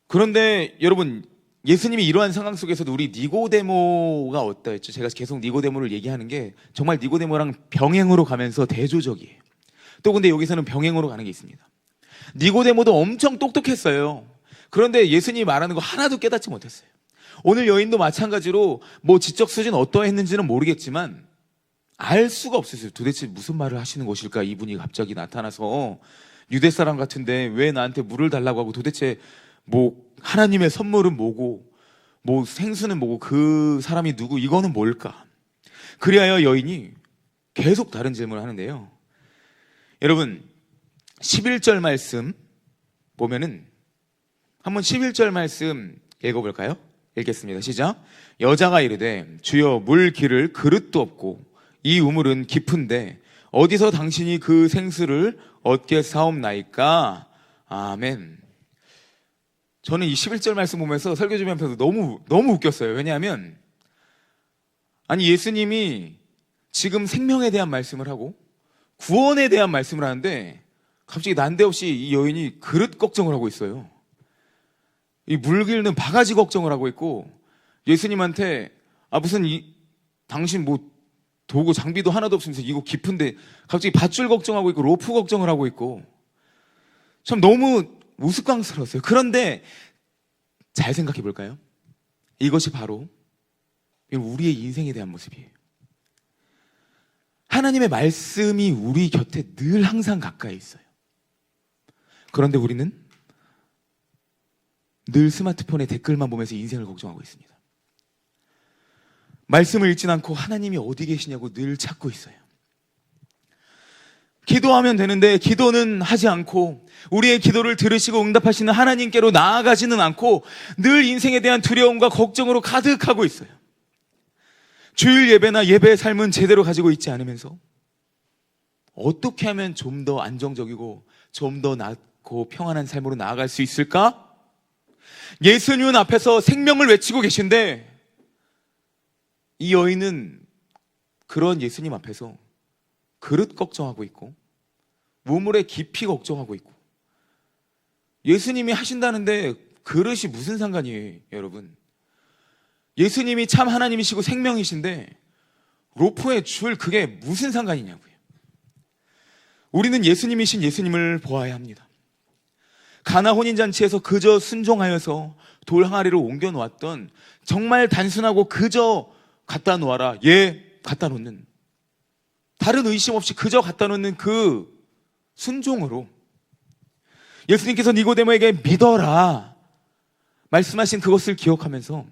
그런데 여러분, 예수님이 이러한 상황 속에서도 우리 니고데모가 어떠했죠? 제가 계속 니고데모를 얘기하는 게 정말 니고데모랑 병행으로 가면서 대조적이에요. 또 근데 여기서는 병행으로 가는 게 있습니다. 니고데모도 엄청 똑똑했어요. 그런데 예수님이 말하는 거 하나도 깨닫지 못했어요. 오늘 여인도 마찬가지로 뭐 지적 수준 어떠했는지는 모르겠지만 알 수가 없었어요. 도대체 무슨 말을 하시는 것일까? 이분이 갑자기 나타나서 유대 사람 같은데 왜 나한테 물을 달라고 하고 도대체 뭐 하나님의 선물은 뭐고 뭐 생수는 뭐고 그 사람이 누구 이거는 뭘까? 그리하여 여인이 계속 다른 질문을 하는데요. 여러분 11절 말씀 보면은 한번 11절 말씀 읽어볼까요? 읽겠습니다. 시작. 여자가 이르되 주여 물 기를 그릇도 없고 이 우물은 깊은데 어디서 당신이 그 생수를 얻게 사옵나이까? 아멘. 저는 이 11절 말씀 보면서 설교 준비하면서 너무 웃겼어요. 왜냐하면 아니 예수님이 지금 생명에 대한 말씀을 하고 구원에 대한 말씀을 하는데 갑자기 난데없이 이 여인이 그릇 걱정을 하고 있어요. 이 물 기르는 바가지 걱정을 하고 있고 예수님한테 무슨 당신 뭐 도구 장비도 하나도 없으면서 이거 깊은데 갑자기 밧줄 걱정하고 있고 로프 걱정을 하고 있고 참 너무 우스꽝스러웠어요. 그런데 잘 생각해 볼까요? 이것이 바로 우리의 인생에 대한 모습이에요. 하나님의 말씀이 우리 곁에 늘 항상 가까이 있어요. 그런데 우리는 늘 스마트폰에 댓글만 보면서 인생을 걱정하고 있습니다. 말씀을 읽진 않고 하나님이 어디 계시냐고 늘 찾고 있어요. 기도하면 되는데 기도는 하지 않고 우리의 기도를 들으시고 응답하시는 하나님께로 나아가지는 않고 늘 인생에 대한 두려움과 걱정으로 가득하고 있어요. 주일 예배나 예배의 삶은 제대로 가지고 있지 않으면서 어떻게 하면 좀 더 안정적이고 좀 더 낫고 평안한 삶으로 나아갈 수 있을까? 예수님 앞에서 생명을 외치고 계신데 이 여인은 그런 예수님 앞에서 그릇 걱정하고 있고 우물의 깊이 걱정하고 있고 예수님이 하신다는데 그릇이 무슨 상관이에요, 여러분? 예수님이 참 하나님이시고 생명이신데 로프의 줄 그게 무슨 상관이냐고요. 우리는 예수님이신 예수님을 보아야 합니다. 가나 혼인잔치에서 그저 순종하여서 돌 항아리를 옮겨 놓았던 정말 단순하고 그저 갖다 놓아라. 예, 갖다 놓는, 다른 의심 없이 그저 갖다 놓는 그 순종으로 예수님께서 니고데모에게 믿어라 말씀하신 그것을 기억하면서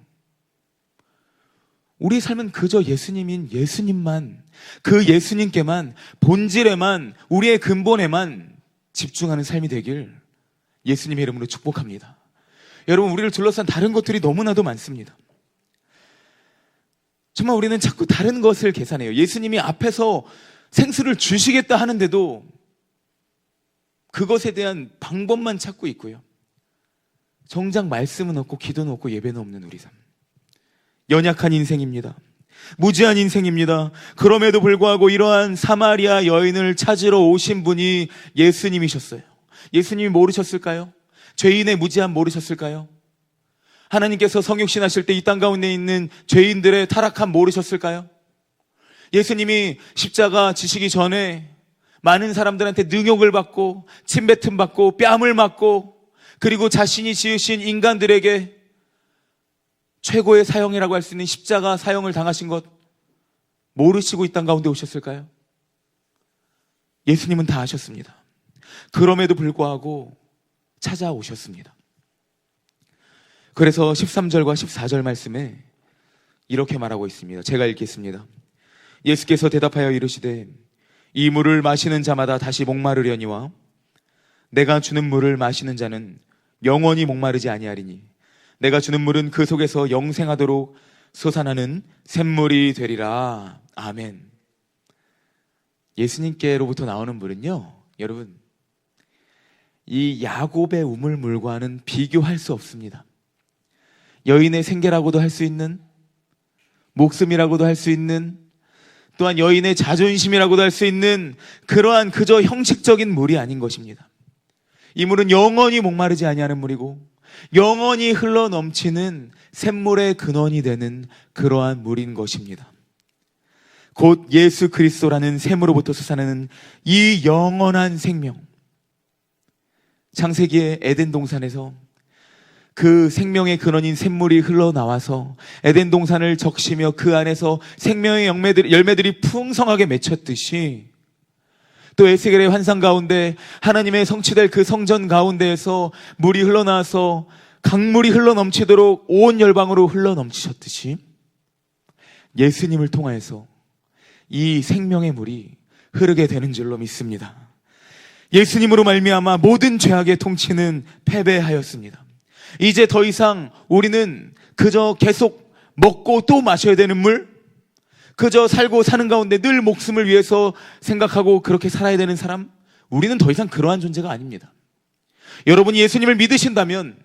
우리 삶은 그저 예수님인 예수님만, 그 예수님께만, 본질에만, 우리의 근본에만 집중하는 삶이 되길 예수님의 이름으로 축복합니다. 여러분, 우리를 둘러싼 다른 것들이 너무나도 많습니다. 정말 우리는 자꾸 다른 것을 계산해요. 예수님이 앞에서 생수를 주시겠다 하는데도 그것에 대한 방법만 찾고 있고요. 정작 말씀은 없고 기도는 없고 예배는 없는 우리 삶. 연약한 인생입니다. 무지한 인생입니다. 그럼에도 불구하고 이러한 사마리아 여인을 찾으러 오신 분이 예수님이셨어요. 예수님이 모르셨을까요? 죄인의 무지함 모르셨을까요? 하나님께서 성육신 하실 때 이 땅 가운데 있는 죄인들의 타락함 모르셨을까요? 예수님이 십자가 지시기 전에 많은 사람들한테 능욕을 받고 침뱉음 받고 뺨을 맞고 그리고 자신이 지으신 인간들에게 최고의 사형이라고 할 수 있는 십자가 사형을 당하신 것 모르시고 이 땅 가운데 오셨을까요? 예수님은 다 아셨습니다. 그럼에도 불구하고 찾아오셨습니다. 그래서 13절과 14절 말씀에 이렇게 말하고 있습니다. 제가 읽겠습니다. 예수께서 대답하여 이르시되 이 물을 마시는 자마다 다시 목마르려니와 내가 주는 물을 마시는 자는 영원히 목마르지 아니하리니 내가 주는 물은 그 속에서 영생하도록 솟아나는 샘물이 되리라. 아멘. 예수님께로부터 나오는 물은요, 여러분, 이 야곱의 우물물과는 비교할 수 없습니다. 여인의 생계라고도 할 수 있는, 목숨이라고도 할 수 있는, 또한 여인의 자존심이라고도 할 수 있는 그러한 그저 형식적인 물이 아닌 것입니다. 이 물은 영원히 목마르지 아니하는 물이고 영원히 흘러넘치는 샘물의 근원이 되는 그러한 물인 것입니다. 곧 예수 그리스도라는 샘으로부터 솟아나는 이 영원한 생명. 창세기의 에덴 동산에서 그 생명의 근원인 샘물이 흘러나와서 에덴 동산을 적시며 그 안에서 생명의 열매들이 풍성하게 맺혔듯이 또 에스겔의 환상 가운데 하나님의 성취될 그 성전 가운데에서 물이 흘러나와서 강물이 흘러넘치도록 온 열방으로 흘러넘치셨듯이 예수님을 통하여서 이 생명의 물이 흐르게 되는 줄로 믿습니다. 예수님으로 말미암아 모든 죄악의 통치는 패배하였습니다. 이제 더 이상 우리는 그저 계속 먹고 또 마셔야 되는 물, 그저 살고 사는 가운데 늘 목숨을 위해서 생각하고 그렇게 살아야 되는 사람, 우리는 더 이상 그러한 존재가 아닙니다. 여러분이 예수님을 믿으신다면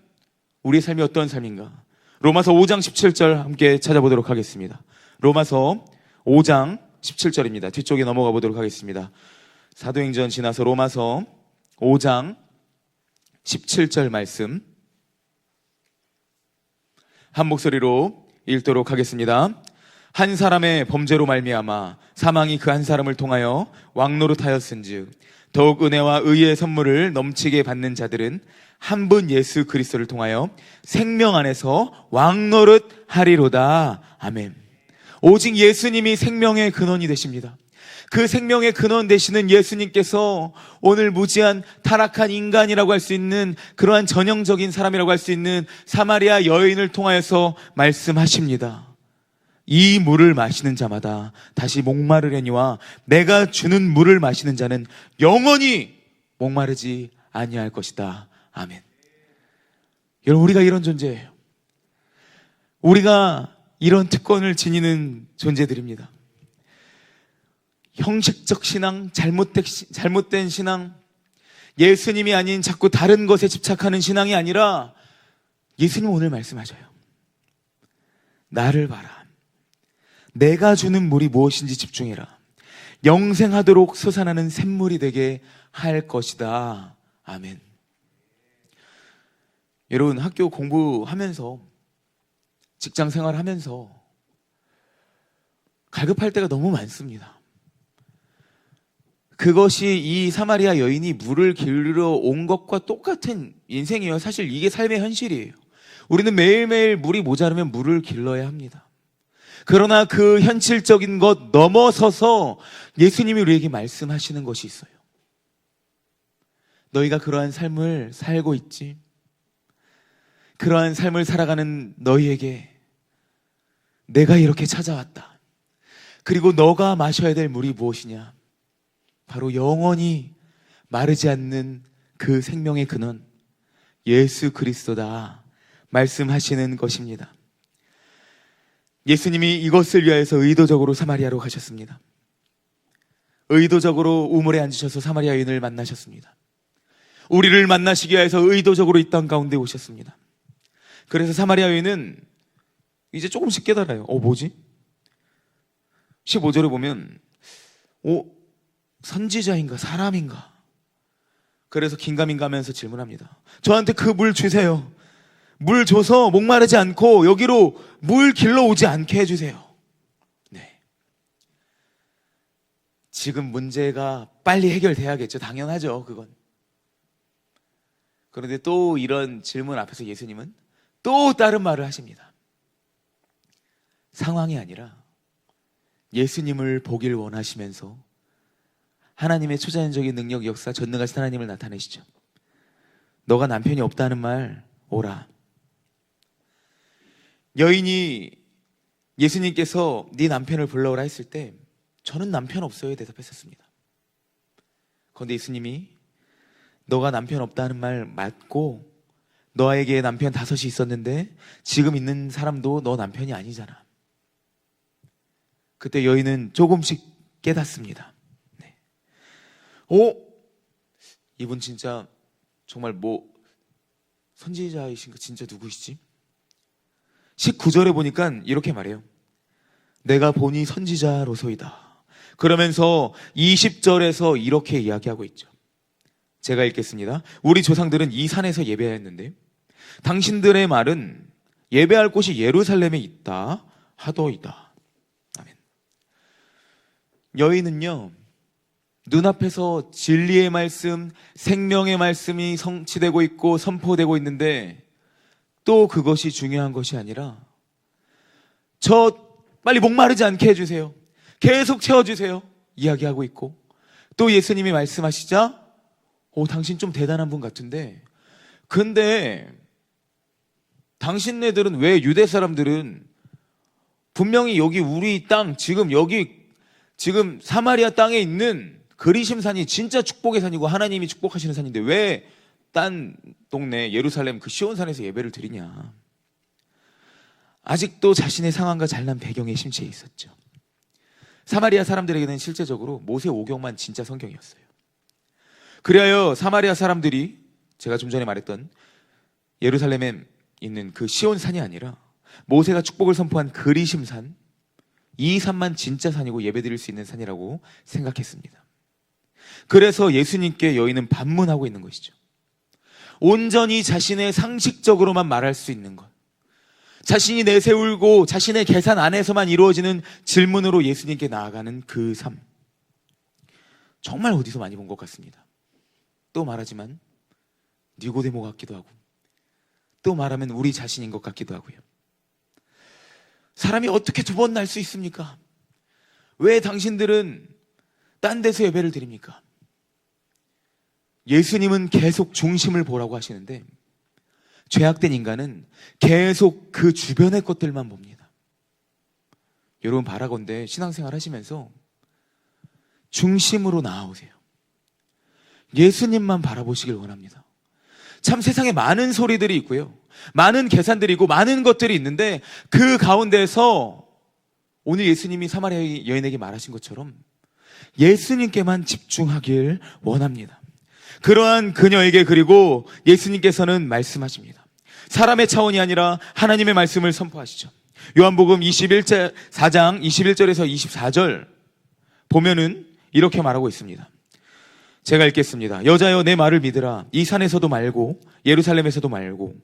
우리의 삶이 어떤 삶인가? 로마서 5장 17절 함께 찾아보도록 하겠습니다. 로마서 5장 17절입니다. 뒤쪽에 넘어가 보도록 하겠습니다. 사도행전 지나서 로마서 5장 17절 말씀 한 목소리로 읽도록 하겠습니다. 한 사람의 범죄로 말미암아 사망이 그 한 사람을 통하여 왕노릇하였은즉 더욱 은혜와 의의 선물을 넘치게 받는 자들은 한 분 예수 그리스도를 통하여 생명 안에서 왕노릇하리로다. 아멘. 오직 예수님이 생명의 근원이 되십니다. 그 생명의 근원 되시는 예수님께서 오늘 무지한 타락한 인간이라고 할 수 있는 그러한 전형적인 사람이라고 할 수 있는 사마리아 여인을 통하여서 말씀하십니다. 이 물을 마시는 자마다 다시 목마르려니와 내가 주는 물을 마시는 자는 영원히 목마르지 아니할 것이다. 아멘. 여러분, 우리가 이런 존재예요. 우리가 이런 특권을 지니는 존재들입니다. 형식적 신앙, 잘못된 신앙, 예수님이 아닌 자꾸 다른 것에 집착하는 신앙이 아니라 예수님 오늘 말씀하셔요. 나를 봐라. 내가 주는 물이 무엇인지 집중해라. 영생하도록 솟아나는 샘물이 되게 할 것이다. 아멘. 여러분, 학교 공부하면서 직장 생활하면서 갈급할 때가 너무 많습니다. 그것이 이 사마리아 여인이 물을 기르러 온 것과 똑같은 인생이에요. 사실 이게 삶의 현실이에요. 우리는 매일매일 물이 모자르면 물을 길러야 합니다. 그러나 그 현실적인 것 넘어서서 예수님이 우리에게 말씀하시는 것이 있어요. 너희가 그러한 삶을 살고 있지? 그러한 삶을 살아가는 너희에게 내가 이렇게 찾아왔다. 그리고 너가 마셔야 될 물이 무엇이냐? 바로 영원히 마르지 않는 그 생명의 근원, 예수 그리스도다 말씀하시는 것입니다. 예수님이 이것을 위하여서 의도적으로 사마리아로 가셨습니다. 의도적으로 우물에 앉으셔서 사마리아 여인을 만나셨습니다. 우리를 만나시기 위해서 의도적으로 이 땅 가운데 오셨습니다. 그래서 사마리아 여인은 이제 조금씩 깨달아요. 뭐지? 15절에 보면 선지자인가 사람인가? 그래서 긴가민가 하면서 질문합니다. 저한테 그 물 주세요. 물 줘서 목마르지 않고 여기로 물 길러오지 않게 해주세요. 네. 지금 문제가 빨리 해결돼야겠죠. 당연하죠. 그건. 그런데 또 이런 질문 앞에서 예수님은 또 다른 말을 하십니다. 상황이 아니라 예수님을 보길 원하시면서 하나님의 초자연적인 능력, 역사, 전능하신 하나님을 나타내시죠. 너가 남편이 없다는 말 오라. 여인이 예수님께서 네 남편을 불러오라 했을 때 저는 남편 없어요 대답했었습니다. 그런데 예수님이 너가 남편 없다는 말 맞고 너에게 남편 5이 있었는데 지금 있는 사람도 너 남편이 아니잖아. 그때 여인은 조금씩 깨닫습니다. 네. 이분 진짜 정말 선지자이신가? 진짜 누구시지? 19절에 보니까 이렇게 말해요. 내가 보니 선지자로소이다. 그러면서 20절에서 이렇게 이야기하고 있죠. 제가 읽겠습니다. 우리 조상들은 이 산에서 예배하였는데 당신들의 말은 예배할 곳이 예루살렘에 있다 하더이다. 아멘. 여인은요, 눈앞에서 진리의 말씀, 생명의 말씀이 성취되고 있고 선포되고 있는데 또 그것이 중요한 것이 아니라 저 빨리 목마르지 않게 해주세요. 계속 채워주세요. 이야기하고 있고 또 예수님이 말씀하시자 당신 좀 대단한 분 같은데 근데 당신네들은 왜 유대 사람들은 분명히 여기 우리 땅 지금 사마리아 땅에 있는 그리심산이 진짜 축복의 산이고 하나님이 축복하시는 산인데 왜 딴 동네 예루살렘 그 시온산에서 예배를 드리냐. 아직도 자신의 상황과 잘난 배경에 심취해 있었죠. 사마리아 사람들에게는 실제적으로 모세 오경만 진짜 성경이었어요. 그리하여 사마리아 사람들이 제가 좀 전에 말했던 예루살렘에 있는 그 시온산이 아니라 모세가 축복을 선포한 그리심산, 이 산만 진짜 산이고 예배드릴 수 있는 산이라고 생각했습니다. 그래서 예수님께 여인은 반문하고 있는 것이죠. 온전히 자신의 상식적으로만 말할 수 있는 것, 자신이 내세울고 자신의 계산 안에서만 이루어지는 질문으로 예수님께 나아가는 그 삶, 정말 어디서 많이 본 것 같습니다. 또 말하지만 니고데모 같기도 하고 또 말하면 우리 자신인 것 같기도 하고요. 사람이 어떻게 두 번 날 수 있습니까? 왜 당신들은 딴 데서 예배를 드립니까? 예수님은 계속 중심을 보라고 하시는데 죄악된 인간은 계속 그 주변의 것들만 봅니다. 여러분 바라건대 신앙생활 하시면서 중심으로 나아오세요. 예수님만 바라보시길 원합니다. 참 세상에 많은 소리들이 있고요, 많은 계산들이 있고 많은 것들이 있는데 그 가운데서 오늘 예수님이 사마리아 여인에게 말하신 것처럼 예수님께만 집중하길 원합니다. 그러한 그녀에게 그리고 예수님께서는 말씀하십니다. 사람의 차원이 아니라 하나님의 말씀을 선포하시죠. 요한복음 4장 21절에서 24절 보면은 이렇게 말하고 있습니다. 제가 읽겠습니다. 여자여 내 말을 믿으라. 이 산에서도 말고 예루살렘에서도 말고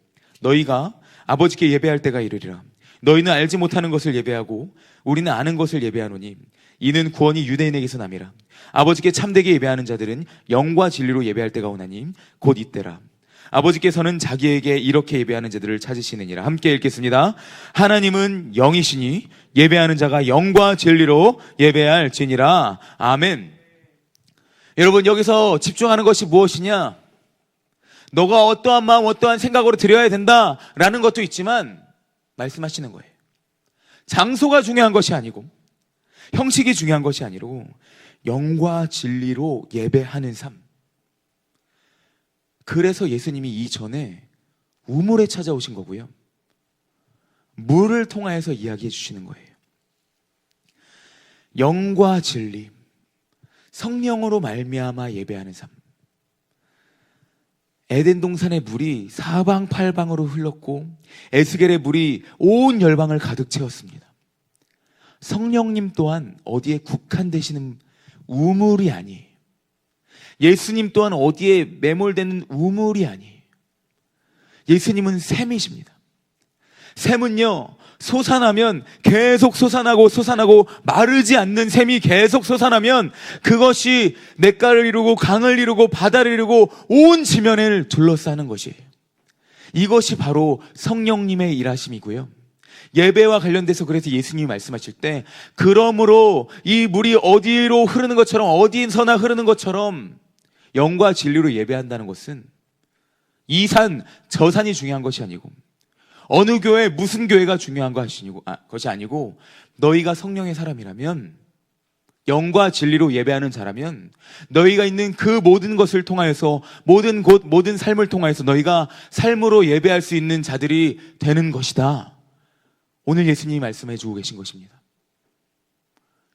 너희가 아버지께 예배할 때가 이르리라. 너희는 알지 못하는 것을 예배하고 우리는 아는 것을 예배하노니 이는 구원이 유대인에게서 남이라. 아버지께 참되게 예배하는 자들은 영과 진리로 예배할 때가 오나니 곧 이때라. 아버지께서는 자기에게 이렇게 예배하는 자들을 찾으시느니라. 함께 읽겠습니다. 하나님은 영이시니 예배하는 자가 영과 진리로 예배할지니라. 아멘. 여러분, 여기서 집중하는 것이 무엇이냐? 너가 어떠한 마음, 어떠한 생각으로 드려야 된다라는 것도 있지만 말씀하시는 거예요. 장소가 중요한 것이 아니고 형식이 중요한 것이 아니고 영과 진리로 예배하는 삶. 그래서 예수님이 이전에 우물에 찾아오신 거고요. 물을 통하여서 이야기해 주시는 거예요. 영과 진리, 성령으로 말미암아 예배하는 삶. 에덴 동산의 물이 사방팔방으로 흘렀고 에스겔의 물이 온 열방을 가득 채웠습니다. 성령님 또한 어디에 국한되시는 우물이 아니에요. 예수님 또한 어디에 매몰되는 우물이 아니에요. 예수님은 샘이십니다. 샘은요, 솟아나면 계속 솟아나고 마르지 않는 샘이 계속 솟아나면 그것이 냇가를 이루고 강을 이루고 바다를 이루고 온 지면을 둘러싸는 것이에요. 이것이 바로 성령님의 일하심이고요. 예배와 관련돼서 그래서 예수님이 말씀하실 때 그러므로 이 물이 어디로 흐르는 것처럼 어디서나 흐르는 것처럼 영과 진리로 예배한다는 것은 이 산, 저 산이 중요한 것이 아니고 어느 교회, 무슨 교회가 중요한 것이 아니고 너희가 성령의 사람이라면 영과 진리로 예배하는 자라면 너희가 있는 그 모든 것을 통하여서 모든 곳, 모든 삶을 통하여서 너희가 삶으로 예배할 수 있는 자들이 되는 것이다. 오늘 예수님이 말씀해 주고 계신 것입니다.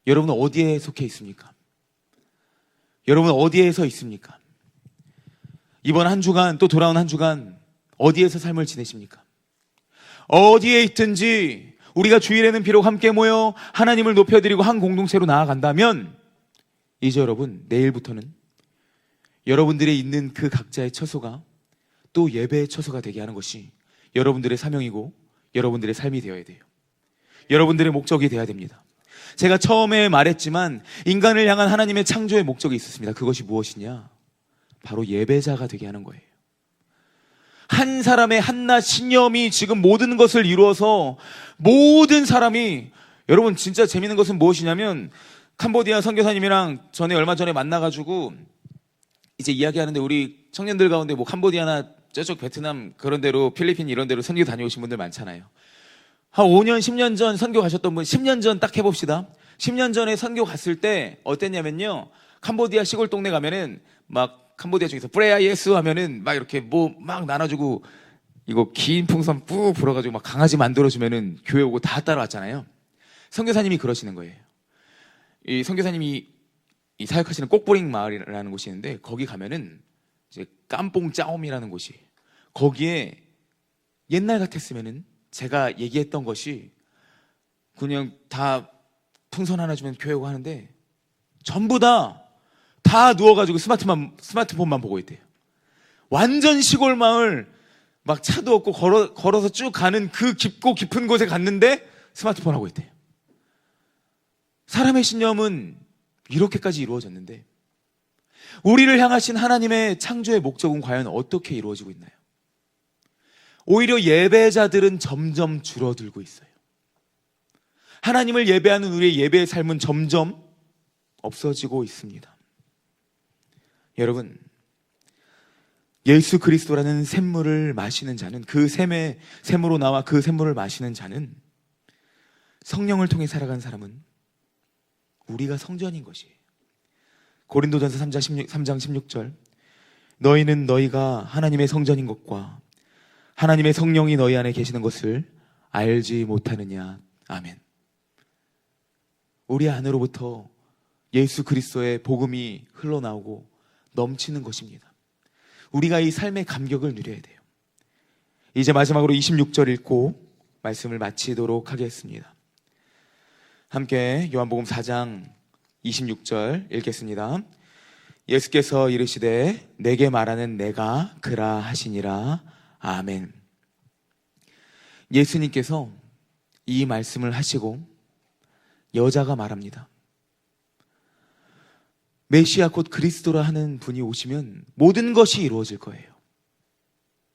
여러분은 어디에 속해 있습니까? 여러분 어디에 서 있습니까? 이번 한 주간 또 돌아온 한 주간 어디에서 삶을 지내십니까? 어디에 있든지 우리가 주일에는 비록 함께 모여 하나님을 높여드리고 한 공동체로 나아간다면 이제 여러분 내일부터는 여러분들이 있는 그 각자의 처소가 또 예배의 처소가 되게 하는 것이 여러분들의 사명이고 여러분들의 삶이 되어야 돼요. 여러분들의 목적이 되어야 됩니다. 제가 처음에 말했지만 인간을 향한 하나님의 창조의 목적이 있었습니다. 그것이 무엇이냐? 바로 예배자가 되게 하는 거예요. 한 사람의 한낱 신념이 지금 모든 것을 이루어서 모든 사람이, 여러분 진짜 재밌는 것은 무엇이냐면 캄보디아 선교사님이랑 얼마 전에 만나가지고 이제 이야기하는데 우리 청년들 가운데 뭐 캄보디아나 저쪽 베트남 그런 데로 필리핀 이런 데로 선교 다녀오신 분들 많잖아요. 한 5년 10년 전 선교 가셨던 분 10년 전 딱 해봅시다. 10년 전에 선교 갔을 때 어땠냐면요, 캄보디아 시골 동네 가면은 막 캄보디아 중에서 프레야 예수 하면은 막 이렇게 뭐 막 나눠주고 이거 긴 풍선 뿌 불어가지고 막 강아지 만들어주면은 교회 오고 다 따라왔잖아요. 선교사님이 그러시는 거예요. 이 선교사님이 이 사역하시는 꼭보링 마을이라는 곳이 있는데 거기 가면은 이제 깜뽕 짜옴이라는 곳이, 거기에 옛날 같았으면은 제가 얘기했던 것이 그냥 다 풍선 하나 주면 교회 오고 하는데 전부 다 누워가지고 스마트폰만 보고 있대요. 완전 시골 마을, 막 차도 없고 걸어서 쭉 가는 그 깊고 깊은 곳에 갔는데 스마트폰 하고 있대요. 사람의 신념은 이렇게까지 이루어졌는데 우리를 향하신 하나님의 창조의 목적은 과연 어떻게 이루어지고 있나요? 오히려 예배자들은 점점 줄어들고 있어요. 하나님을 예배하는 우리의 예배의 삶은 점점 없어지고 있습니다. 여러분, 예수 그리스도라는 샘물을 마시는 자는, 그 샘으로 나와 그 샘물을 마시는 자는, 성령을 통해 살아간 사람은 우리가 성전인 것이에요. 고린도전서 3장 16절, 너희는 너희가 하나님의 성전인 것과 하나님의 성령이 너희 안에 계시는 것을 알지 못하느냐. 아멘. 우리 안으로부터 예수 그리스도의 복음이 흘러나오고 넘치는 것입니다. 우리가 이 삶의 감격을 누려야 돼요. 이제 마지막으로 26절 읽고 말씀을 마치도록 하겠습니다. 함께 요한복음 4장 26절 읽겠습니다. 예수께서 이르시되 내게 말하는 내가 그라 하시니라. 아멘. 예수님께서 이 말씀을 하시고 여자가 말합니다. 메시아 곧 그리스도라 하는 분이 오시면 모든 것이 이루어질 거예요.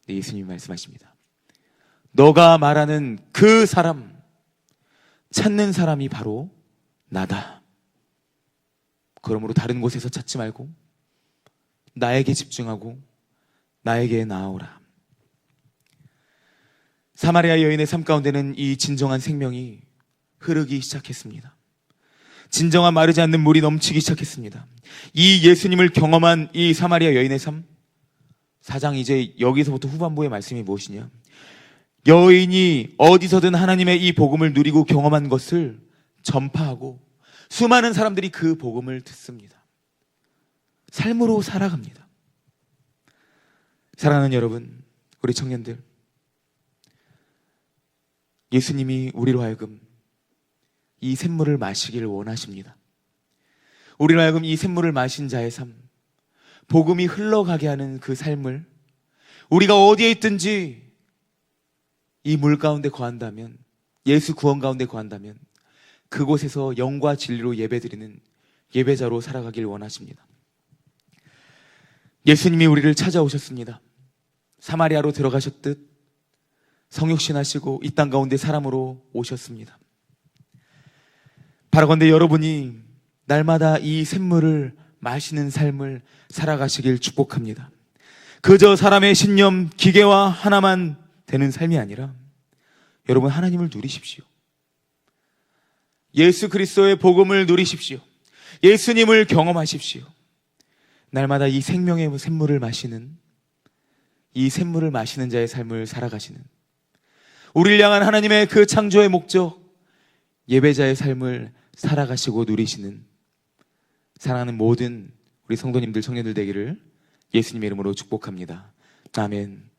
예수님이 말씀하십니다. 너가 말하는 그 사람, 찾는 사람이 바로 나다. 그러므로 다른 곳에서 찾지 말고 나에게 집중하고 나에게 나아오라. 사마리아 여인의 삶 가운데는 이 진정한 생명이 흐르기 시작했습니다. 진정한 마르지 않는 물이 넘치기 시작했습니다. 이 예수님을 경험한 이 사마리아 여인의 삶, 4장 이제 여기서부터 후반부의 말씀이 무엇이냐? 여인이 어디서든 하나님의 이 복음을 누리고 경험한 것을 전파하고 수많은 사람들이 그 복음을 듣습니다. 삶으로 살아갑니다. 사랑하는 여러분, 우리 청년들, 예수님이 우리로 하여금 이 샘물을 마시기를 원하십니다. 우리로 하여금 이 샘물을 마신 자의 삶, 복음이 흘러가게 하는 그 삶을 우리가 어디에 있든지 이 물 가운데 거한다면, 예수 구원 가운데 거한다면 그곳에서 영과 진리로 예배드리는 예배자로 살아가길 원하십니다. 예수님이 우리를 찾아오셨습니다. 사마리아로 들어가셨듯 성육신하시고 이 땅 가운데 사람으로 오셨습니다. 바라건대 여러분이 날마다 이 샘물을 마시는 삶을 살아가시길 축복합니다. 그저 사람의 신념, 기계와 하나만 되는 삶이 아니라 여러분 하나님을 누리십시오. 예수 그리스도의 복음을 누리십시오. 예수님을 경험하십시오. 날마다 이 생명의 샘물을 마시는, 이 샘물을 마시는 자의 삶을 살아가시는, 우리를 향한 하나님의 그 창조의 목적, 예배자의 삶을 살아가시고 누리시는 사랑하는 모든 우리 성도님들, 청년들 되기를 예수님의 이름으로 축복합니다. 아멘.